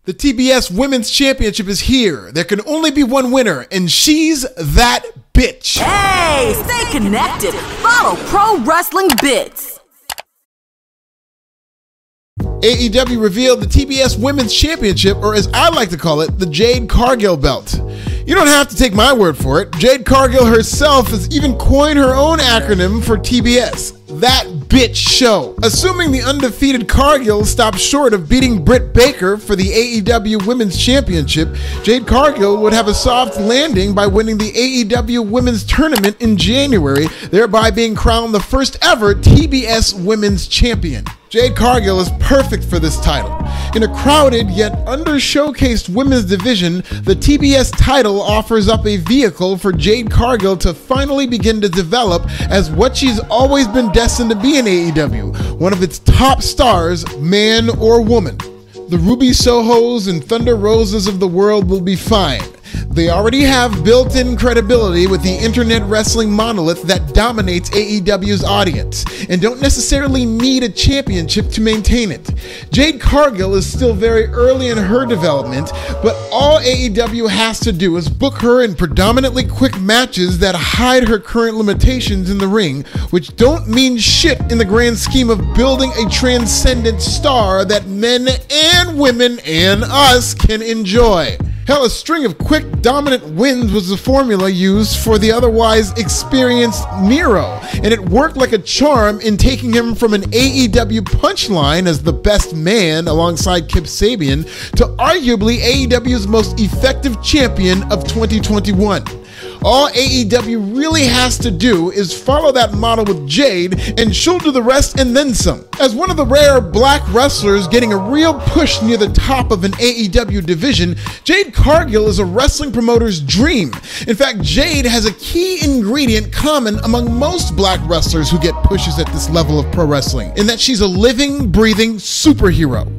The TBS Women's Championship is here. There can only be one winner, and she's that bitch. Hey, stay connected. Follow Pro Wrestling Bits. AEW revealed the TBS Women's Championship, or as I like to call it, the Jade Cargill belt. You don't have to take my word for it. Jade Cargill herself has even coined her own acronym for TBS. That bitch show. Assuming the undefeated Cargill stops short of beating Britt Baker for the AEW Women's Championship, Jade Cargill would have a soft landing by winning the AEW Women's Tournament in January, thereby being crowned the first ever TBS Women's Champion. Jade Cargill is perfect for this title. In a crowded yet under-showcased women's division, the TBS title offers up a vehicle for Jade Cargill to finally begin to develop as what she's always been destined to be in AEW, one of its top stars, man or woman. The Ruby Sohos and Thunder Rosas of the world will be fine. They already have built-in credibility with the internet wrestling monolith that dominates AEW's audience, and don't necessarily need a championship to maintain it. Jade Cargill is still very early in her development, but all AEW has to do is book her in predominantly quick matches that hide her current limitations in the ring, which don't mean shit in the grand scheme of building a transcendent star that men and women and us can enjoy. Hell, a string of quick, dominant wins was the formula used for the otherwise experienced Miro, and it worked like a charm in taking him from an AEW punchline as the best man alongside Kip Sabian to arguably AEW's most effective champion of 2021. All AEW really has to do is follow that model with Jade, and she'll do the rest and then some. As one of the rare black wrestlers getting a real push near the top of an AEW division, Jade Cargill is a wrestling promoter's dream. In fact, Jade has a key ingredient common among most black wrestlers who get pushes at this level of pro wrestling, in that she's a living, breathing superhero.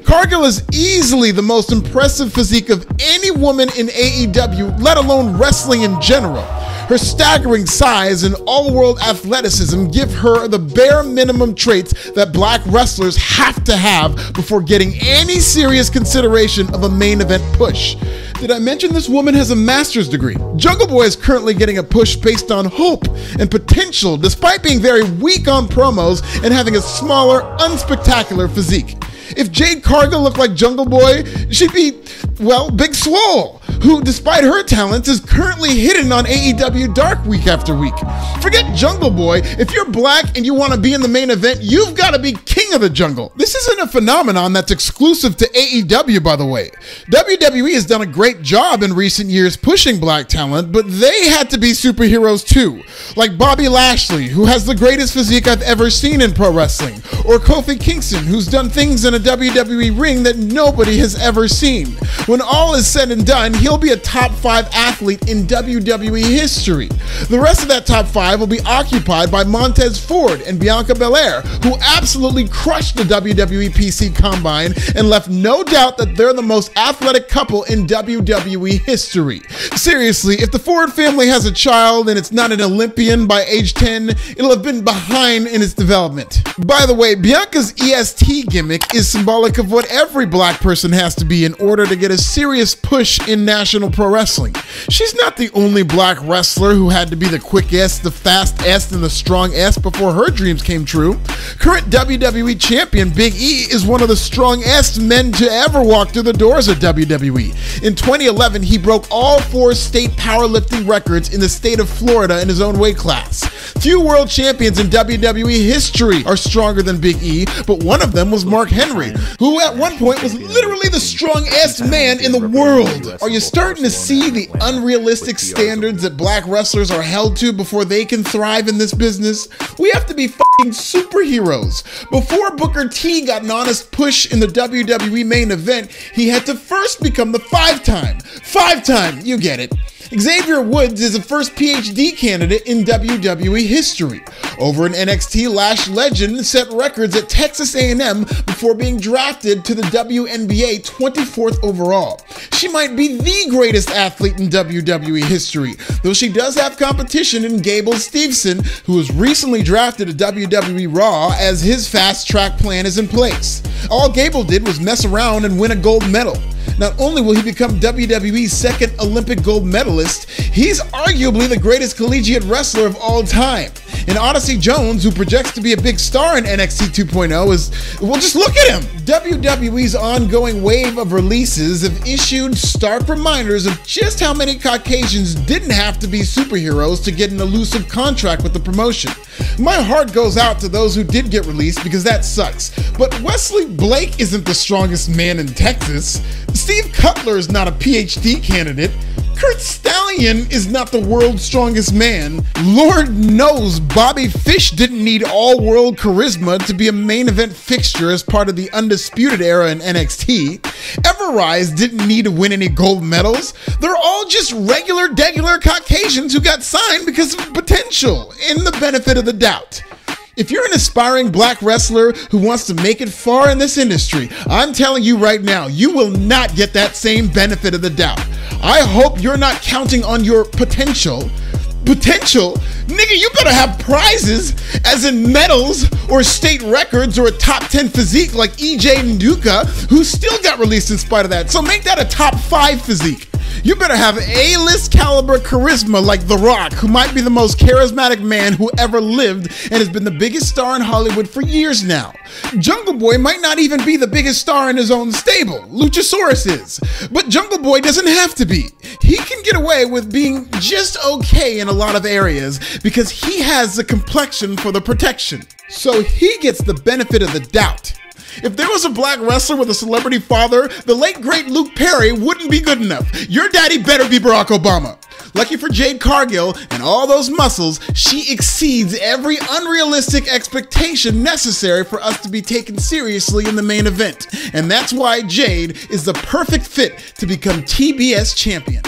Cargill is easily the most impressive physique of any woman in AEW, let alone wrestling in general. Her staggering size and all-world athleticism give her the bare minimum traits that black wrestlers have to have before getting any serious consideration of a main event push. Did I mention this woman has a master's degree? Jungle Boy is currently getting a push based on hope and potential, despite being very weak on promos and having a smaller, unspectacular physique. If Jade Cargill looked like Jungle Boy, she'd be, well, Big Swole, who, despite her talents, is currently hidden on AEW Dark week after week. Forget Jungle Boy. If you're black and you want to be in the main event, you've got to be king of the jungle. This isn't a phenomenon that's exclusive to AEW, by the way. WWE has done a great job in recent years pushing black talent, but they had to be superheroes too. Like Bobby Lashley, who has the greatest physique I've ever seen in pro wrestling, or Kofi Kingston, who's done things in a WWE ring that nobody has ever seen. When all is said and done, he'll be a top 5 athlete in WWE history. The rest of that top 5 will be occupied by Montez Ford and Bianca Belair, who absolutely crushed the WWE PC Combine and left no doubt that they're the most athletic couple in WWE history. Seriously, if the Ford family has a child and it's not an Olympian by age 10, it'll have been behind in its development. By the way, Bianca's EST gimmick is symbolic of what every black person has to be in order to get a serious push in national pro wrestling. She's not the only black wrestler who had to be the quickest, the fastest, and the strongest before her dreams came true. Current WWE champion Big E is one of the strongest men to ever walk through the doors of WWE. In 2011, he broke all 4 state powerlifting records in the state of Florida in his own weight class. Few world champions in WWE history are stronger than Big E, but one of them was Mark Henry, who at one point was literally the strongest man in the world. Are you starting to see the unrealistic standards that black wrestlers are held to before they can thrive in this business? We have to be fucking superheroes. Before Booker T got an honest push in the WWE main event, he had to first become the 5-time, you get it. Xavier Woods is the first PhD candidate in WWE history. Over in NXT, Lash Legend set records at Texas A&M before being drafted to the WNBA 24th overall. She might be the greatest athlete in WWE history, though she does have competition in Gable Steveson, who was recently drafted to WWE Raw as his fast track plan is in place. All Gable did was mess around and win a gold medal. Not only will he become WWE's second Olympic gold medalist, he's arguably the greatest collegiate wrestler of all time. And Odyssey Jones, who projects to be a big star in NXT 2.0, well, just look at him. WWE's ongoing wave of releases have issued stark reminders of just how many Caucasians didn't have to be superheroes to get an elusive contract with the promotion. My heart goes out to those who did get released because that sucks. But Wesley Blake isn't the strongest man in Texas. Steve Cutler is not a PhD candidate. Kurt Stallion is not the world's strongest man. Lord knows Bobby Fish didn't need all-world charisma to be a main event fixture as part of the Undisputed Era in NXT. Everrise didn't need to win any gold medals. They're all just regular Caucasians who got signed because of potential and the benefit of the doubt. If you're an aspiring black wrestler who wants to make it far in this industry, I'm telling you right now, you will not get that same benefit of the doubt. I hope you're not counting on your potential. Potential? Nigga, you better have prizes, as in medals or state records or a top 10 physique like EJ Nduka, who still got released in spite of that. So make that a top 5 physique. You better have A-list caliber charisma like The Rock, who might be the most charismatic man who ever lived and has been the biggest star in Hollywood for years now. Jungle Boy might not even be the biggest star in his own stable. Luchasaurus is. But Jungle Boy doesn't have to be. He can get away with being just okay in a lot of areas because he has the complexion for the protection. So he gets the benefit of the doubt. If there was a black wrestler with a celebrity father, the late great Luke Perry wouldn't be good enough. Your daddy better be Barack Obama. Lucky for Jade Cargill and all those muscles, she exceeds every unrealistic expectation necessary for us to be taken seriously in the main event. And that's why Jade is the perfect fit to become TBS Champion.